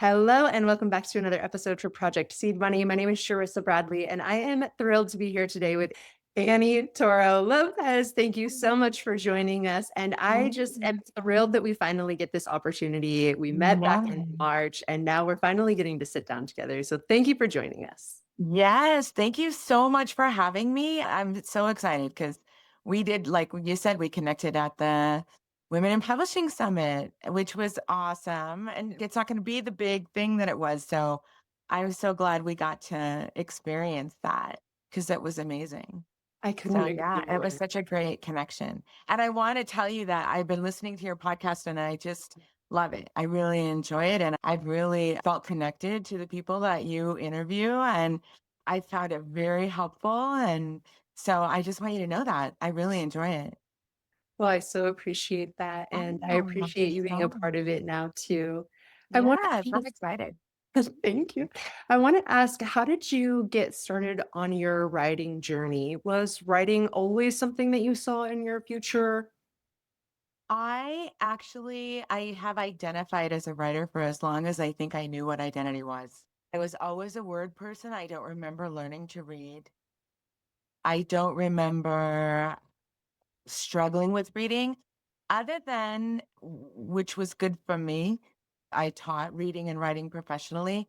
Hello, and welcome back to another episode for Project Seed Money. My name is Sharissa Bradley, and I am thrilled to be here today with Annie Toro Lopez. Thank you so much for joining us. And I just am thrilled that we finally get this opportunity. We met back Yeah. in March, and now we're finally getting to sit down together. So thank you for joining us. Yes. Thank you so much for having me. I'm so excited because we did, like you said, we connected at the Women in Publishing Summit, which was awesome. And it's not going to be the big thing that it was. So I was so glad we got to experience that because it was amazing. I couldn't So agree yeah, it was more. such a great connection. And I want to tell you that I've been listening to your podcast and I just love it. I really enjoy it. And I've really felt connected to the people that you interview. And I found it very helpful. And so I just want you to know that I really enjoy it. Well, I so appreciate that. And I Oh, appreciate you're you being so a part of it now, too. I want yes, to I'm excited. Thank you. I want to ask, how did you get started on your writing journey? Was writing always something that you saw in your future? I have identified as a writer for as long as I think I knew what identity was. I was always a word person. I don't remember learning to read. I don't remember struggling with reading other than which was good for me. I taught reading and writing professionally.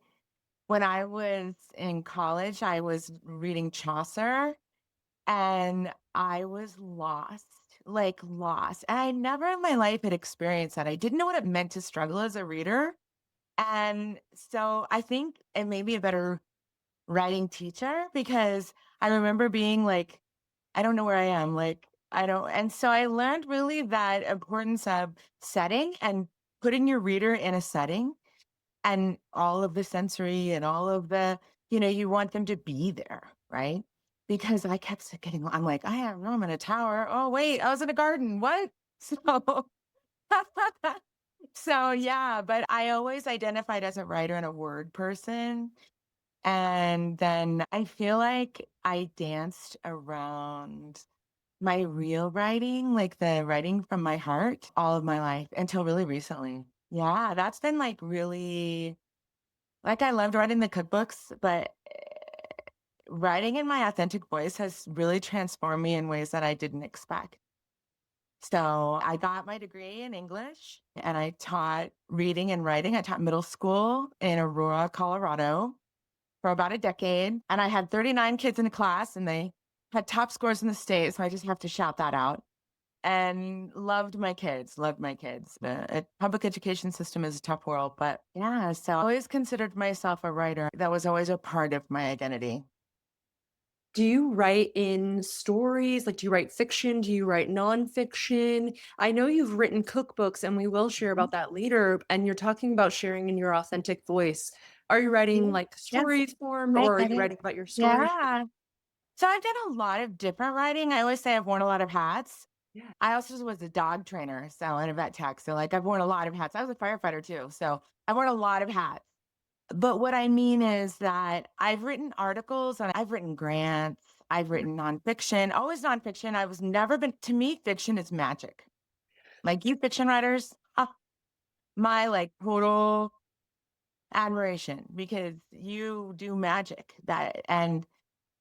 When I was in college, I was reading Chaucer and I was lost, like lost. And I never in my life had experienced that. I didn't know what it meant to struggle as a reader. And so I think it made me a better writing teacher because I remember being like, I don't know where I am. Like, I don't. And so I learned really that importance of setting and putting your reader in a setting and all of the sensory and all of the, you want them to be there, right? Because I kept getting, I'm like, I don't know, I'm in a tower. Oh, wait, I was in a garden. What? So, so yeah, but I always identified as a writer and a word person. And then I feel like I danced around my real writing, like the writing from my heart, all of my life until really recently. Yeah, that's been like really like I loved writing the cookbooks, but writing in my authentic voice has really transformed me in ways that I didn't expect. So I got my degree in English and I taught reading and writing. I taught middle school in Aurora, Colorado for about a decade. And I had 39 kids in the class and they had top scores in the state. So I just have to shout that out. And loved my kids, loved my kids. The public education system is a tough world, but yeah, so I always considered myself a writer. That was always a part of my identity. Do you write in stories? Like, do you write fiction? Do you write nonfiction? I know you've written cookbooks, and we will share Mhm. about that later. And you're talking about sharing in your authentic voice. Are you writing Yeah. like Yes, stories form, I or are get you it. writing about your story? Yeah. So I've done a lot of different writing. I always say I've worn a lot of hats. Yeah. I also was a dog trainer, so and a vet tech. So like I've worn a lot of hats. I was a firefighter too. So I've worn a lot of hats. But what I mean is that I've written articles and I've written grants. I've written nonfiction, always nonfiction. I was never been, to me, fiction is magic. Like you fiction writers, my like total admiration because you do magic that. And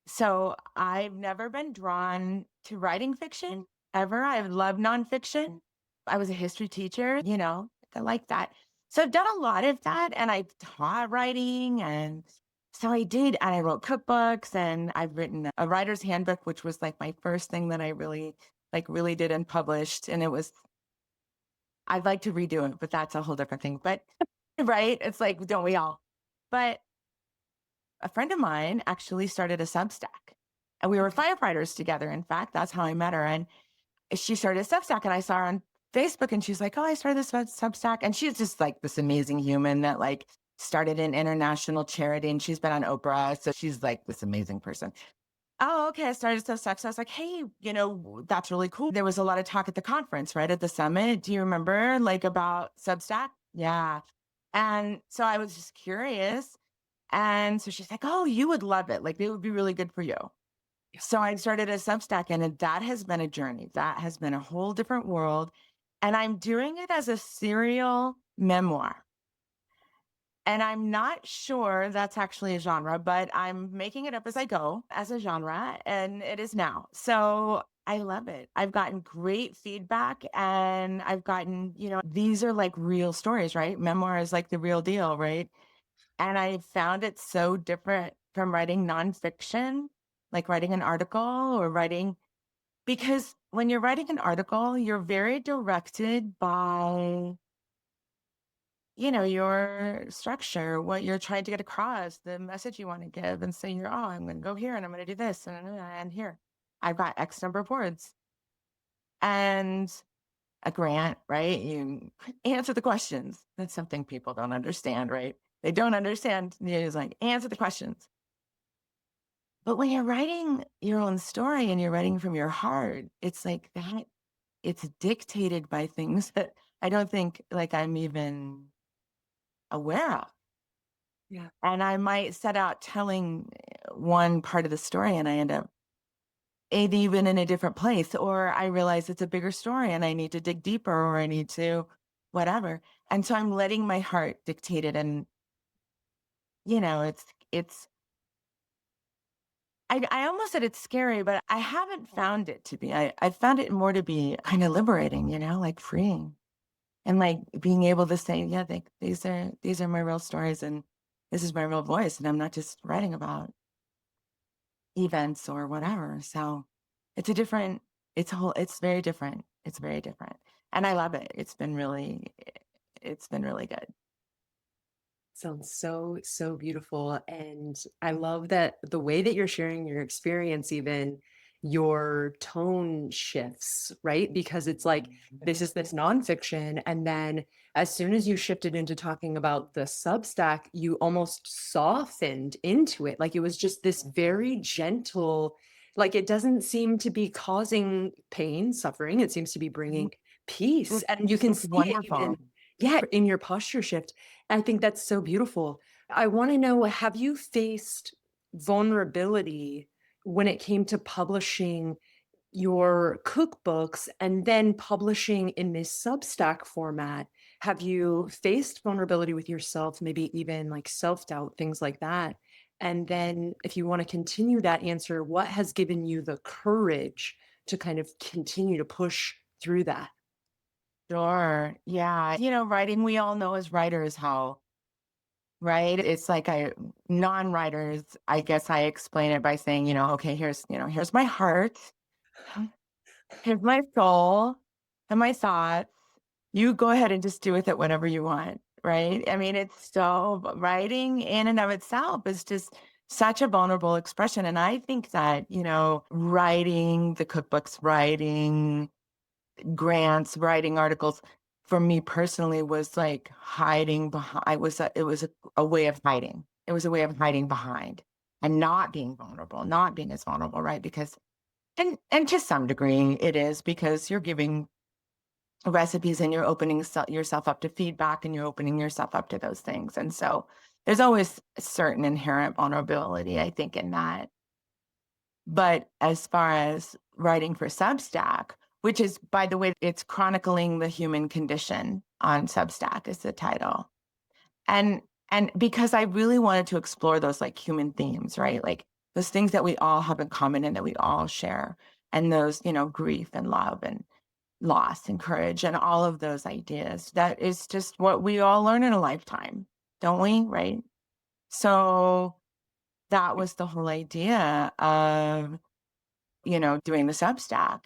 so I've never been drawn to writing fiction ever. I've loved nonfiction. I was a history teacher, I like that. So I've done a lot of that and I've taught writing and so I did, and I wrote cookbooks and I've written a writer's handbook, which was like my first thing that I really did and published. And it was, I'd like to redo it, but that's a whole different thing. But right. It's like, don't we all? But a friend of mine actually started a Substack and we were Okay. firefighters together. In fact, that's how I met her. And she started a Substack and I saw her on Facebook and she's like, oh, I started this Substack. And she's just like this amazing human that like started an international charity and she's been on Oprah. So she's like this amazing person. Oh, okay. I started Substack. So I was like, hey, that's really cool. There was a lot of talk at the conference, right? At the summit. Do you remember like about Substack? Yeah. And so I was just curious. And so she's like, oh, you would love it. Like, it would be really good for you. So I started a Substack, and that has been a journey. That has been a whole different world. And I'm doing it as a serial memoir. And I'm not sure that's actually a genre, but I'm making it up as I go as a genre, and it is now. So I love it. I've gotten great feedback, and I've gotten, these are like real stories, right? Memoir is like the real deal, right? And I found it so different from writing nonfiction, like writing an article or writing, because when you're writing an article, you're very directed by your structure, what you're trying to get across, the message you want to give, and say, I'm going to go here and I'm going to do this and here. I've got X number of words and a grant, right? You answer the questions. That's something people don't understand, right? They don't understand. It's like, answer the questions. But when you're writing your own story and you're writing from your heart, it's like that, it's dictated by things that I don't think like I'm even aware of. Yeah. And I might set out telling one part of the story and I end up even in a different place, or I realize it's a bigger story and I need to dig deeper or I need to whatever. And so I'm letting my heart dictate it. And, it's, I almost said it's scary, but I haven't found it to be. I found it more to be kind of liberating, like freeing and like being able to say, yeah, these are my real stories and this is my real voice. And I'm not just writing about events or whatever. So it's a different, it's very different. It's very different. And I love it. It's been really good. Sounds so, so beautiful. And I love that the way that you're sharing your experience, even your tone shifts, right? Because it's like, this is this nonfiction. And then as soon as you shifted into talking about the Substack, you almost softened into it. Like it was just this very gentle, like it doesn't seem to be causing pain, suffering. It seems to be bringing peace. It's, And you can it's see it even, wonderful. yeah, in your posture shift. I think that's so beautiful. I want to know, have you faced vulnerability when it came to publishing your cookbooks and then publishing in this Substack format? Have you faced vulnerability with yourself, maybe even like self-doubt, things like that? And then if you want to continue that answer, what has given you the courage to kind of continue to push through that? Sure. Yeah. Writing, we all know as writers how, right? It's like non-writers, I guess I explain it by saying, okay, here's my heart, here's my soul and my thoughts. You go ahead and just do with it whatever you want, right? I mean, it's so writing in and of itself is just such a vulnerable expression. And I think that, writing the cookbooks, writing grants, writing articles for me personally was like hiding behind. It was a way of hiding. It was a way of hiding behind and not being vulnerable, not being as vulnerable, right? Because and to some degree it is because you're giving recipes and you're opening yourself up to feedback and you're opening yourself up to those things. And so there's always a certain inherent vulnerability, I think, in that. But as far as writing for Substack, which is, by the way, it's chronicling the human condition on Substack is the title. And and because I really wanted to explore those like human themes, right? Like those things that we all have in common and that we all share. And those, grief and love and loss and courage and all of those ideas. That is just what we all learn in a lifetime, don't we? Right. So that was the whole idea of doing the Substack.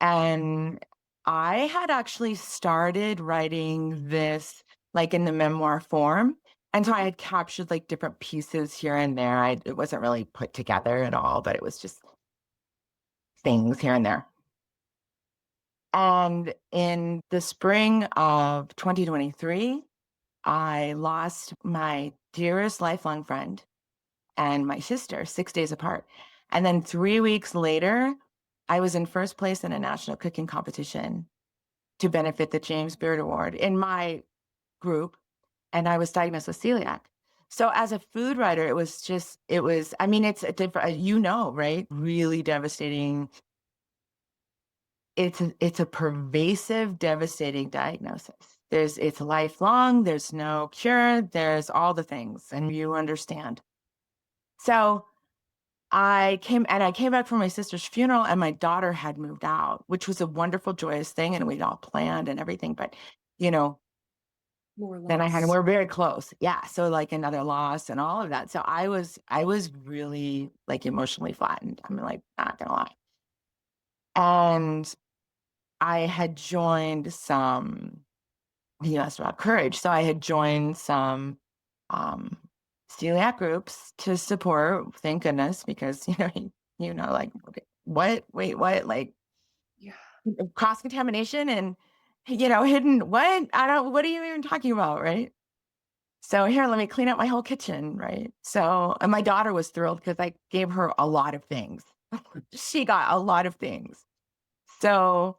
And I had actually started writing this like in the memoir form. And so I had captured like different pieces here and there. It wasn't really put together at all, but it was just things here and there. And in the spring of 2023, I lost my dearest lifelong friend and my sister 6 days apart. And then 3 weeks later, I was in first place in a national cooking competition to benefit the James Beard Award in my group. And I was diagnosed with celiac. So as a food writer, I mean, it's a different, right? Really devastating it's a pervasive, devastating diagnosis. It's lifelong, there's no cure, there's all the things, and you understand. So I came back from my sister's funeral, and my daughter had moved out, which was a wonderful, joyous thing, and we'd all planned and everything. But, you know, More then loss. we're very close. Yeah. So like another loss and all of that. So I was really like emotionally flattened. I'm like, not gonna lie. And I had joined some, you asked about courage. So I had joined some um celiac groups to support, thank goodness, because like, okay, what? Wait, what? Like Yeah. cross contamination and hidden what? I don't what are you even talking about, right? So here, let me clean up my whole kitchen, right? So, and my daughter was thrilled because I gave her a lot of things. She got a lot of things. So,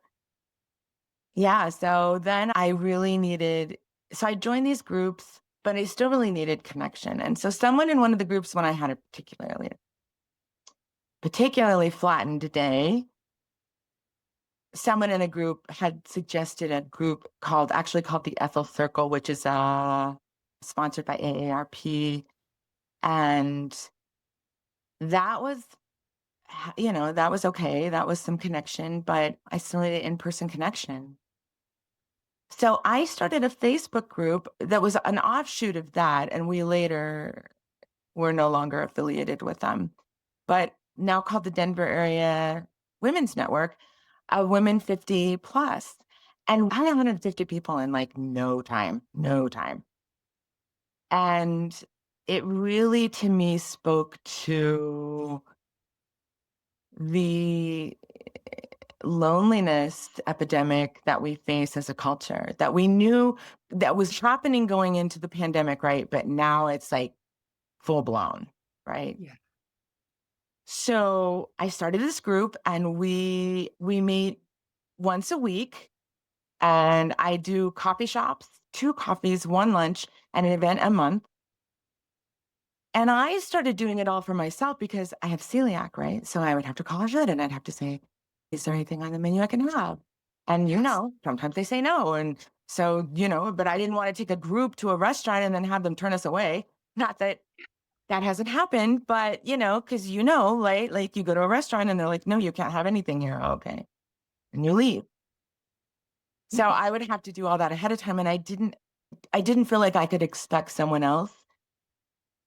yeah, so then I really needed, so I joined these groups, but I still really needed connection. And so someone in one of the groups when I had a particularly flattened day, someone in a group had suggested a group called the Ethel Circle, which is sponsored by AARP. And that was that was okay. That was some connection, but I still needed in-person connection. So I started a Facebook group that was an offshoot of that, and we later were no longer affiliated with them, but now called the Denver Area Women's Network, Women 50 plus. And I had 150 people in like no time, no time. And it really to me spoke to the loneliness epidemic that we face as a culture that we knew that was happening going into the pandemic, right? But now it's like full blown, right? Yeah. So I started this group and we meet once a week and I do coffee shops, 2 coffees, 1 lunch, and an event a month. And I started doing it all for myself because I have celiac, right? So I would have to call ahead and I'd have to say, is there anything on the menu I can have? And Yes. sometimes they say no. And so, but I didn't want to take a group to a restaurant and then have them turn us away. Not that that hasn't happened, but because like you go to a restaurant and they're like, no, you can't have anything here. Okay. And you leave. So I would have to do all that ahead of time. And I didn't feel like I could expect someone else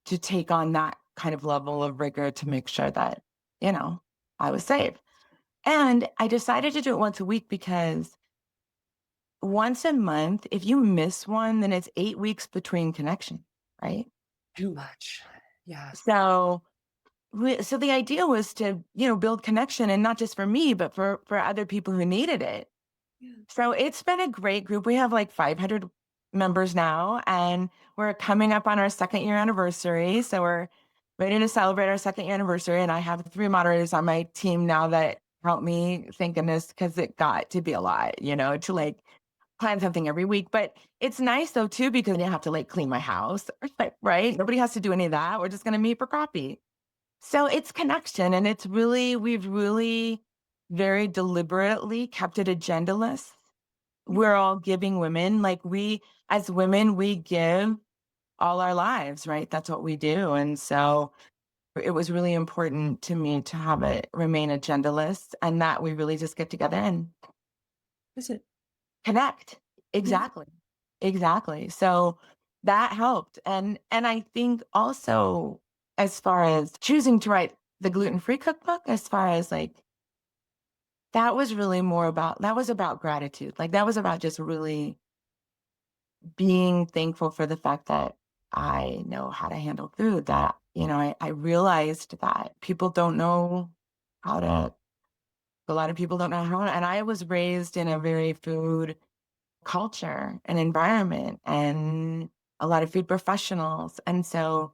to take on that kind of level of rigor to make sure that, I was safe. And I decided to do it once a week because once a month, if you miss one, then it's 8 weeks between connection, right? Too much. Yeah. So, so the idea was to, build connection and not just for me, but for other people who needed it. Yeah. So it's been a great group. We have like 500 members now, and we're coming up on our 2nd-year anniversary. So we're ready to celebrate our 2nd-year anniversary. And I have 3 moderators on my team now that help me, thank goodness, because it got to be a lot, to like plan something every week. But it's nice though, too, because I didn't have to like clean my house, right? Nobody has to do any of that. We're just going to meet for coffee. So it's connection. And we've really very deliberately kept it agendaless. Yeah. We're all giving women, like as women, we give all our lives, right? That's what we do. And so it was really important to me to have it remain agendaless and that we really just get together and Is it? connect. Yeah. Exactly. Exactly. So that helped. And I think also as far as choosing to write the gluten-free cookbook, as far as like that was about gratitude. Like that was about just really being thankful for the fact that I know how to handle food, that, I realized that people don't know how to, a lot of people don't know how to, and I was raised in a very food culture and environment and a lot of food professionals. And so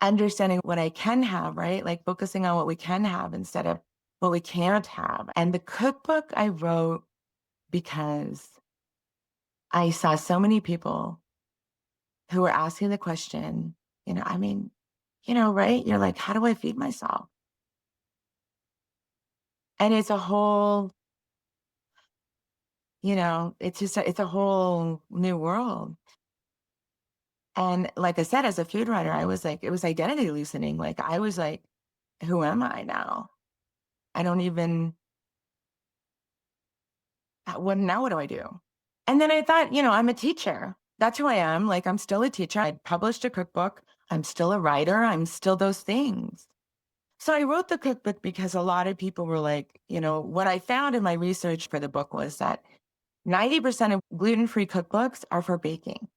understanding what I can have, right? Like focusing on what we can have instead of what we can't have. And the cookbook I wrote because I saw so many people who were asking the question, I mean, right? You're like, how do I feed myself? And it's a whole, it's a whole new world. And like I said, as a food writer, I was like, it was identity loosening. Like I was like, who am I now? I don't even, what do I do? And then I thought, I'm a teacher. That's who I am. Like I'm still a teacher. I published a cookbook. I'm still a writer. I'm still those things. So I wrote the cookbook because a lot of people were like, what I found in my research for the book was that 90% of gluten-free cookbooks are for baking.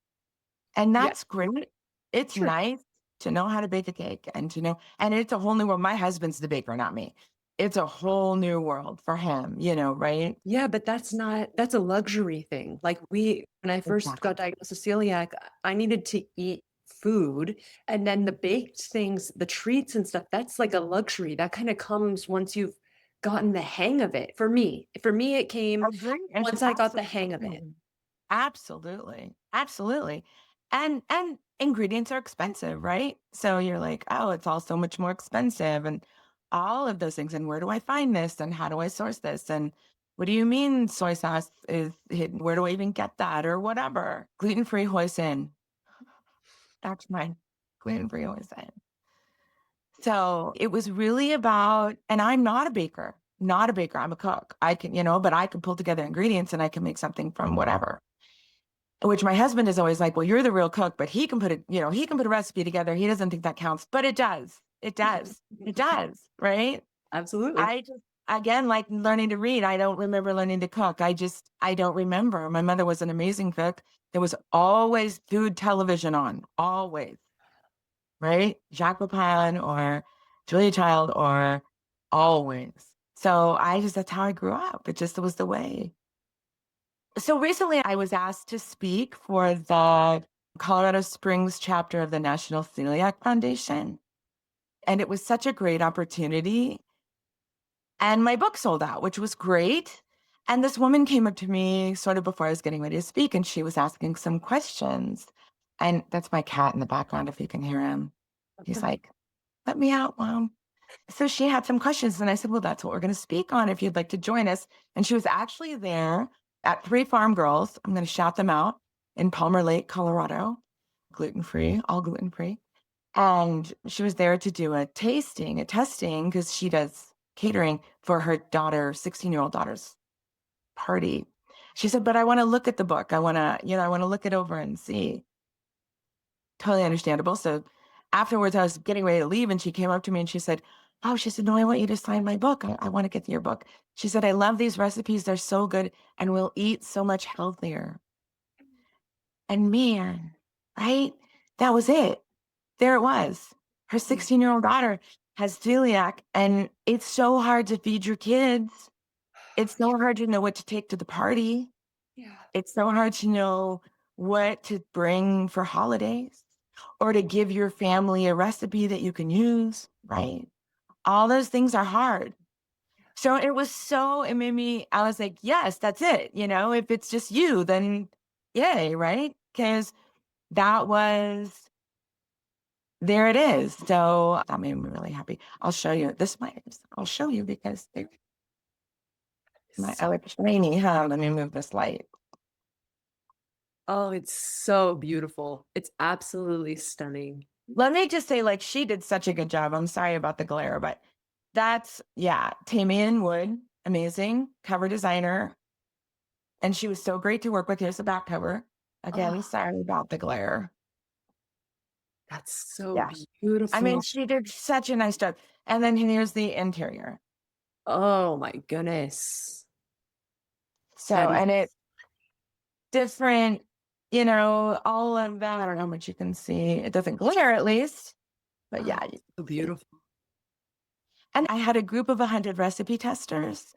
And Yeah, that's great. It's sure. nice to know how to bake a cake and and it's a whole new world. My husband's the baker, not me. It's a whole new world for him, right? Yeah, but that's a luxury thing. Like when I first Exactly. got diagnosed with celiac, I needed to eat food, and then the baked things, the treats and stuff, that's like a luxury. That kind of comes once you've gotten the hang of it. For me it came Agree. once I got the hang of it. Absolutely. Absolutely. Absolutely. And ingredients are expensive, right? So you're like, oh, it's all so much more expensive and all of those things. And where do I find this? And how do I source this? And what do you mean soy sauce is hidden? Where do I even get that? Or whatever. Gluten-free hoisin. That's mine. Gluten-free hoisin. So it was really about, and I'm not a baker, not a baker. I'm a cook. I can, but I can pull together ingredients and I can make something from whatever. Which my husband is always like, well, you're the real cook, but he can put he can put a recipe together. He doesn't think that counts, but it does. It does. It does. Right. Absolutely. I just, again, like learning to read, I don't remember learning to cook. I don't remember. My mother was an amazing cook. There was always food television on, always. Right. Jacques Pepin or Julia Child or always. So that's how I grew up. It just was the way. So recently I was asked to speak for the Colorado Springs chapter of the National Celiac Foundation. And it was such a great opportunity. And my book sold out, which was great. And this woman came up to me sort of before I was getting ready to speak, and she was asking some questions. And that's my cat in the background, if you can hear him. He's like, let me out, Mom. So she had some questions, and I said, well, that's what we're going to speak on if you'd like to join us. And she was actually there at Three Farm Girls. I'm going to shout them out in Palmer Lake, Colorado, gluten-free, all gluten-free. And she was there to do a testing, because she does catering for her daughter, 16-year-old daughter's party. She said, but I want to look at the book. I want to look it over and see. Totally understandable. So afterwards, I was getting ready to leave, and she came up to me and she said, oh, she said, no, I want you to sign my book. I want to get your book. She said, I love these recipes. They're so good, and we'll eat so much healthier. And man, right? That was it. There it was. Her 16-year-old daughter has celiac, and it's so hard to feed your kids. It's so hard to know what to take to the party. Yeah. It's so hard to know what to bring for holidays or to give your family a recipe that you can use, right? All those things are hard. So it made me, I was like, yes, that's it. If it's just you, then yay, right? Because that was, there it is. So that made me really happy. I'll show you. I'll show you because I like shiny, huh? Let me move this light. Oh, it's so beautiful. It's absolutely stunning. Let me just say, like, she did such a good job. I'm sorry about the glare, but yeah, Tamian Wood, amazing cover designer. And she was so great to work with. Here's the back cover. Again, Oh, sorry about the glare. that's so Yeah. I mean, beautiful. she did such a nice job. And then here's the interior. Oh my goodness. That So, is and it different, all of that. I don't know how much you can see. It doesn't glare at least, but oh, yeah, you so can see. beautiful. And I had a group of 100 recipe testers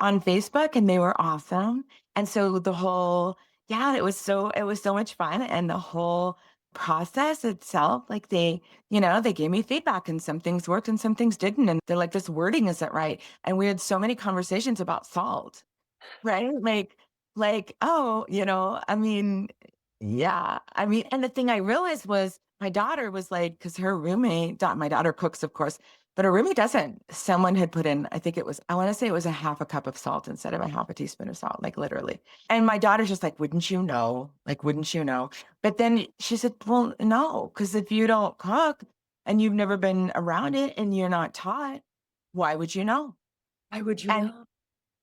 on Facebook, and they were awesome. And so it was so much fun. And the whole process itself, like they gave me feedback, and some things worked and some things didn't. And they're like, this wording isn't right. And we had so many conversations about salt, right? Oh, I mean, yeah. I mean, and the thing I realized was my daughter was like, because her roommate, my daughter cooks, of course, but it really doesn't. Someone had put in, I think it was, I want to say it was a half a cup of salt instead of a half a teaspoon of salt, like literally. And my daughter's just like, wouldn't you know? Like, wouldn't you know? But then she said, well, no, because if you don't cook and you've never been around it and you're not taught, why would you know? Why would you And know?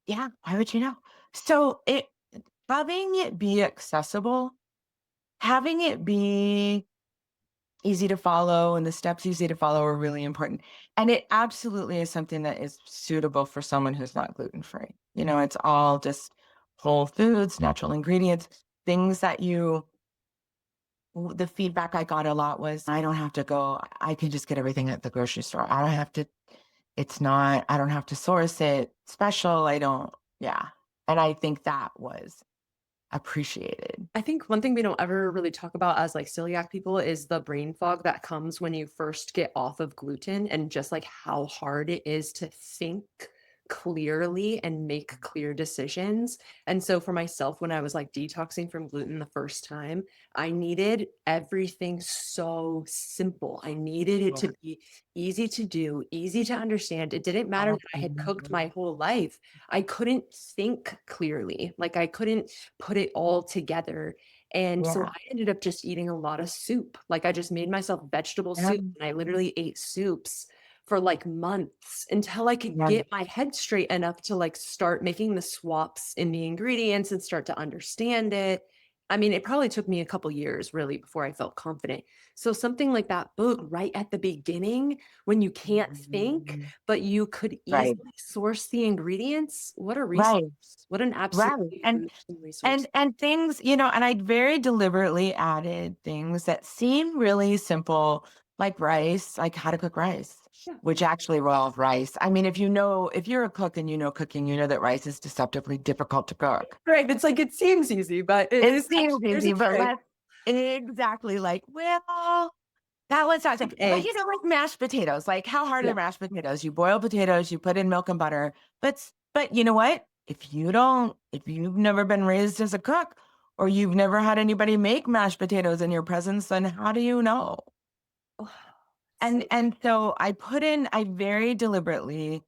yeah, why would you know? So having it be accessible, having it be easy to follow and the steps easy to follow are really important. And it absolutely is something that is suitable for someone who's not gluten free. It's all just whole foods, natural ingredients, things that the feedback I got a lot was, I don't have to go, I can just get everything at the grocery store. I don't have to, I don't have to source it special. Yeah. And I think that was appreciated. I think one thing we don't ever really talk about as like celiac people is the brain fog that comes when you first get off of gluten and just like how hard it is to think clearly and make clear decisions. And so for myself, when I was like detoxing from gluten the first time, I needed everything so simple. I needed it to be easy to do, easy to understand. It didn't matter that I had cooked my whole life. I couldn't think clearly. Like I couldn't put it all together. And so Yeah. I ended up just eating a lot of soup. Like I just made myself vegetable Yeah. soup and I literally ate soups for like months until I could Yeah. get my head straight enough to like start making the swaps in the ingredients and start to understand it. I mean, it probably took me a couple years really before I felt confident. So something like that book right at the beginning when you can't think, but you could Right. easily source the ingredients. What a resource. Right. What an Right. absolutely And amazing resource. and things, and I very deliberately added things that seem really simple, like rice, like how to cook rice, Yeah. which actually raw rice. I mean, if you're a cook and you know cooking, you know that rice is deceptively difficult to cook. Right. It's like it seems easy, but it It is seems actually there's a easy, but trick. let's exactly like, well, that was awesome. Like But eggs. like mashed potatoes, like how hard are Yeah. the mashed potatoes? You boil potatoes, you put in milk and butter. But you know what? If you've never been raised as a cook or you've never had anybody make mashed potatoes in your presence, then how do you know? Oh, And so and so I very deliberately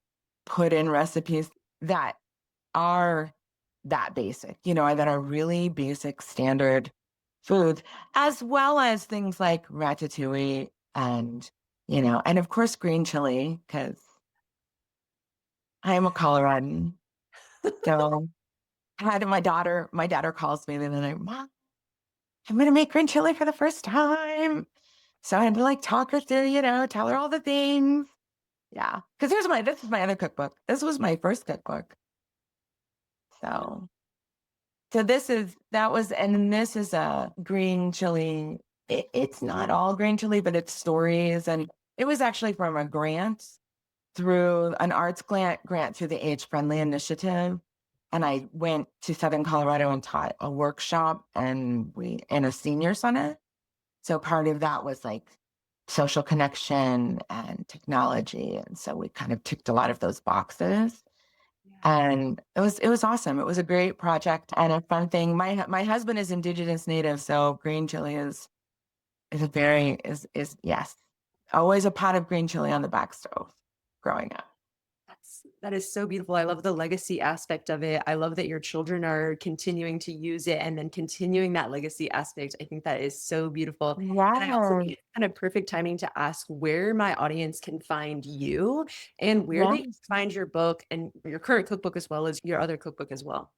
put in recipes that are that basic, that are really basic standard foods, as well as things like ratatouille and of course green chili, because I am a Coloradan. So I had my daughter calls me the other night, Mom, I'm gonna make green chili for the first time. So I had to like talk her through, tell her all the things. Yeah. Because this is my other cookbook. This was my first cookbook. So So this is a green chili. It's not all green chili, but it's stories. And it was actually from a grant through an arts grant through the Age Friendly Initiative. And I went to Southern Colorado and taught a workshop and a senior summit. So part of that was like social connection and technology. And so we kind of ticked a lot of those boxes. yeah. And it was awesome. It was a great project and a fun thing. My husband is Indigenous Native, so green chili is a very is yes, always a pot of green chili on the back stove growing up. That is so beautiful. I love the legacy aspect of it. I love that your children are continuing to use it and then continuing that legacy aspect. I think that is so beautiful. And I also Yes, think it's kind of perfect timing to ask where my audience can find you and where they can yes. find your book and your current cookbook as well as your other cookbook as well.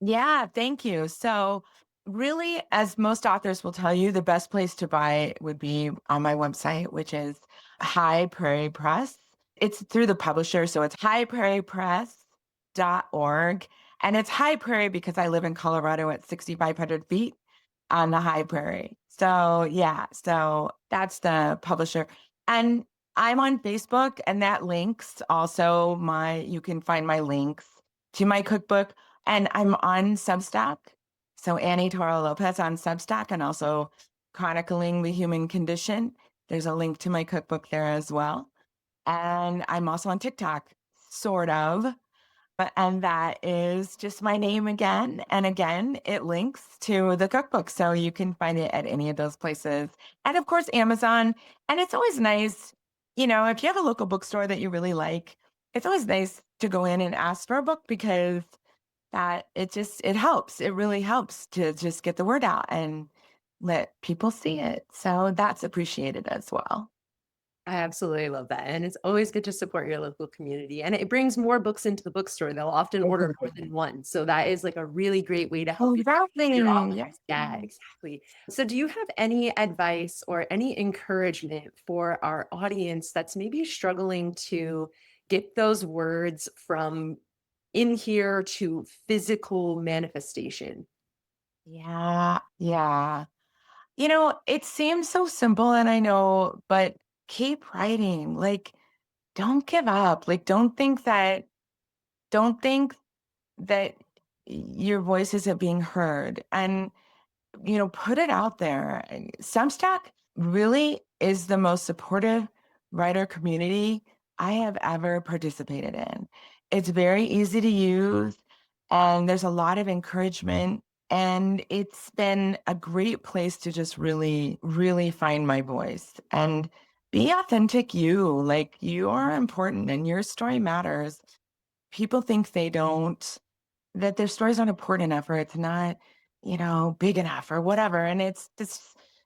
Yeah, thank you. So, really, as most authors will tell you, the best place to buy it would be on my website, which is High Prairie Press. It's through the publisher, so it's highprairiepress.org. And it's High Prairie because I live in Colorado at 6,500 feet on the high prairie. So, yeah, so that's the publisher. And I'm on Facebook, and that links also you can find my links to my cookbook and I'm on Substack. So Annie Toro Lopez on Substack and also Chronicling the Human Condition. There's a link to my cookbook there as well. And I'm also on TikTok, sort of. And that is just my name again. And again, it links to the cookbook. So you can find it at any of those places. And of course, Amazon. And it's always nice. if you have a local bookstore that you really like, it's always nice to go in and ask for a book because that it helps. It really helps to just get the word out and let people see it. So that's appreciated as well. I absolutely love that. And it's always good to support your local community. And it brings more books into the bookstore. They'll often order more than one. So that is like a really great way to help Oh, your exactly. audience. Yes. Yeah, exactly. So do you have any advice or any encouragement for our audience that's maybe struggling to get those words from in here to physical manifestation? Yeah. Yeah. It seems so simple and I know, but keep writing. Like, don't give up. Like, don't think that your voice isn't being heard. And put it out there. And Substack really is the most supportive writer community I have ever participated in. It's very easy to use, and there's a lot of encouragement. And it's been a great place to just really, really find my voice and be authentic you. Like, you are important and your story matters. People think they don't, that their story's not important enough or it's not, big enough or whatever. And it's just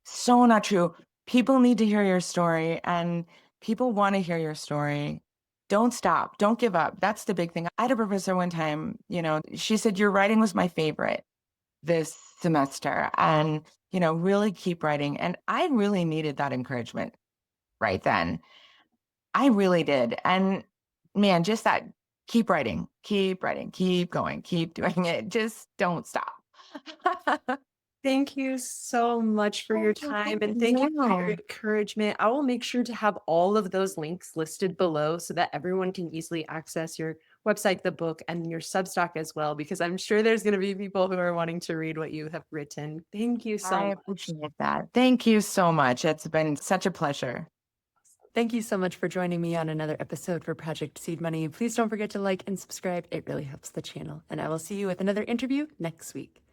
so not true. People need to hear your story and people want to hear your story. Don't stop. Don't give up. That's the big thing. I had a professor one time, she said, your writing was my favorite this semester. And, really keep writing. And I really needed that encouragement right then. I really did. And man, just that keep writing, keep going, keep doing it. Just don't stop. Thank you so much for your time and thank you for your Yeah. encouragement. I will make sure to have all of those links listed below so that everyone can easily access your website, the book, and your Substack as well, because I'm sure there's going to be people who are wanting to read what you have written. Thank you so I much. appreciate that. Thank you so much. It's been such a pleasure. Thank you so much for joining me on another episode for Project Seed Money. Please don't forget to like and subscribe. It really helps the channel. And I will see you with another interview next week.